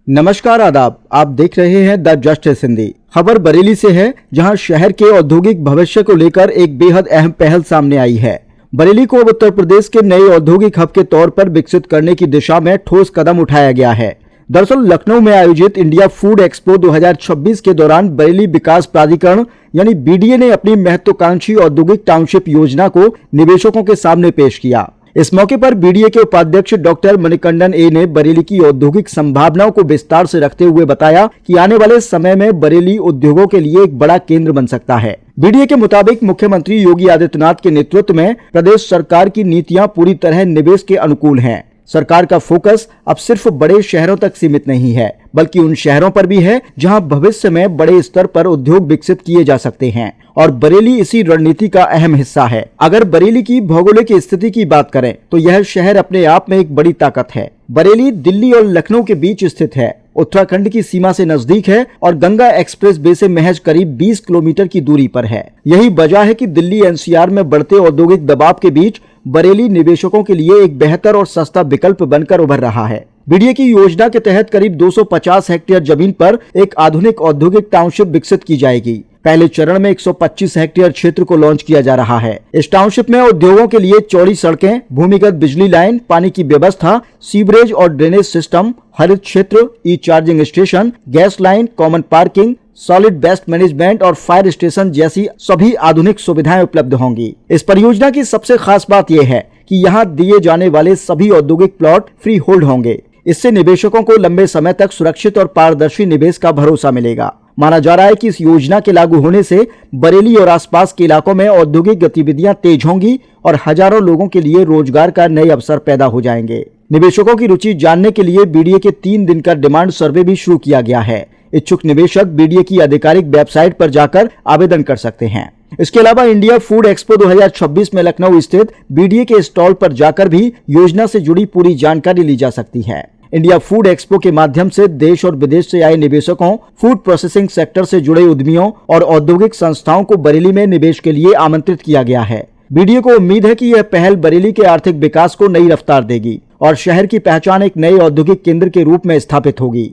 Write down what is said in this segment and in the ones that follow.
नमस्कार आदाब, आप देख रहे हैं द जस्टिस हिंदी। खबर बरेली से है, जहां शहर के औद्योगिक भविष्य को लेकर एक बेहद अहम पहल सामने आई है। बरेली को अब उत्तर प्रदेश के नए औद्योगिक हब के तौर पर विकसित करने की दिशा में ठोस कदम उठाया गया है। दरअसल लखनऊ में आयोजित इंडिया फूड एक्सपो 2026 के दौरान बरेली विकास प्राधिकरण यानी बीडीए ने अपनी महत्वाकांक्षी औद्योगिक टाउनशिप योजना को निवेशकों के सामने पेश किया। इस मौके पर बीडीए के उपाध्यक्ष डॉक्टर मणिकंदन ए ने बरेली की औद्योगिक संभावनाओं को विस्तार से रखते हुए बताया कि आने वाले समय में बरेली उद्योगों के लिए एक बड़ा केंद्र बन सकता है। बीडीए के मुताबिक मुख्यमंत्री योगी आदित्यनाथ के नेतृत्व में प्रदेश सरकार की नीतियां पूरी तरह निवेश के अनुकूल हैं। सरकार का फोकस अब सिर्फ बड़े शहरों तक सीमित नहीं है, बल्कि उन शहरों पर भी है जहां भविष्य में बड़े स्तर पर उद्योग विकसित किए जा सकते हैं, और बरेली इसी रणनीति का अहम हिस्सा है। अगर बरेली की भौगोलिक स्थिति की बात करें तो यह शहर अपने आप में एक बड़ी ताकत है। बरेली दिल्ली और लखनऊ के बीच स्थित है, उत्तराखंड की सीमा से नजदीक है और गंगा एक्सप्रेस वे से महज करीब 20 किलोमीटर की दूरी पर है। यही वजह है कि दिल्ली एनसीआर में बढ़ते औद्योगिक दबाव के बीच बरेली निवेशकों के लिए एक बेहतर और सस्ता विकल्प बनकर उभर रहा है। बीडीए की योजना के तहत करीब 250 हेक्टेयर जमीन पर एक आधुनिक औद्योगिक टाउनशिप विकसित की जाएगी। पहले चरण में 125 हेक्टेयर क्षेत्र को लॉन्च किया जा रहा है। इस टाउनशिप में उद्योगों के लिए चौड़ी सड़कें, भूमिगत बिजली लाइन, पानी की व्यवस्था, सीवरेज और ड्रेनेज सिस्टम, हरित क्षेत्र, E charging station, gas line, common parking, solid waste management और फायर स्टेशन जैसी सभी आधुनिक सुविधाएं उपलब्ध होंगी। इस परियोजना की सबसे खास बात यह है कि यहाँ दिए जाने वाले सभी औद्योगिक प्लॉट फ्री होल्ड होंगे। इससे निवेशकों को लंबे समय तक सुरक्षित और पारदर्शी निवेश का भरोसा मिलेगा। माना जा रहा है कि इस योजना के लागू होने से बरेली और आसपास के इलाकों में औद्योगिक गतिविधियां तेज होंगी और हजारों लोगों के लिए रोजगार का नए अवसर पैदा हो जाएंगे। निवेशकों की रुचि जानने के लिए बीडीए के 3 दिन का डिमांड सर्वे भी शुरू किया गया है। इच्छुक निवेशक बीडीए की आधिकारिक वेबसाइट पर जाकर आवेदन कर सकते हैं। इसके अलावा इंडिया फूड एक्सपो 2026 में लखनऊ स्थित बीडीए के स्टॉल पर जाकर भी योजना से जुड़ी पूरी जानकारी ली जा सकती है। इंडिया फूड एक्सपो के माध्यम से देश और विदेश से आए निवेशकों, फूड प्रोसेसिंग सेक्टर से जुड़े उद्यमियों और औद्योगिक संस्थाओं को बरेली में निवेश के लिए आमंत्रित किया गया है। बीडीए को उम्मीद है कि यह पहल बरेली के आर्थिक विकास को नई रफ्तार देगी और शहर की पहचान एक नए औद्योगिक केंद्र के रूप में स्थापित होगी।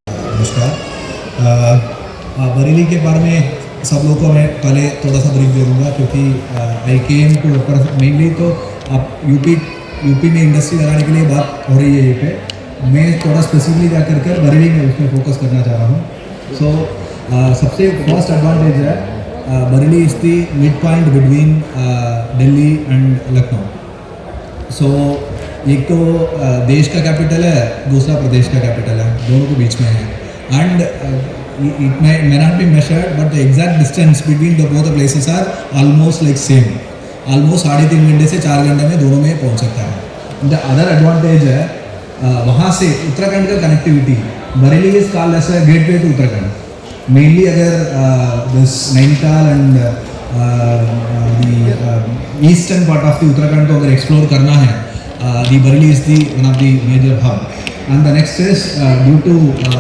नमस्कार, बरेली के बारे में सब लोगों को मैं पहले थोड़ा सा ब्रीफ दे दूँगा, क्योंकि आई केम टू मेनली तो आप यूपी में इंडस्ट्री लगाने के लिए बात हो रही है। ये पे मैं थोड़ा स्पेसिफिकली जाकर बरेली में उस पर फोकस करना चाह रहा हूँ। सो सबसे फर्स्ट एडवांटेज है, Bareilly is the mid point between Delhi and Lucknow. So एक तो देश का कैपिटल है, दूसरा प्रदेश का कैपिटल है, दोनों के बीच में है। And it may not be measured, but the exact distance between both the places are almost like same. Almost 3.5 घंटे से 4 घंटे में दोनों में पहुंच सकता है। The other advantage है, वहाँ से उत्तराखंड का connectivity, Bareilly is called as a gateway to Uttarakhand. Mainly अगर this Nainital and the eastern part of the Uttarakhand को अगर एक्सप्लोर करना है, the Bareilly is the one of the major hub. And the next is due to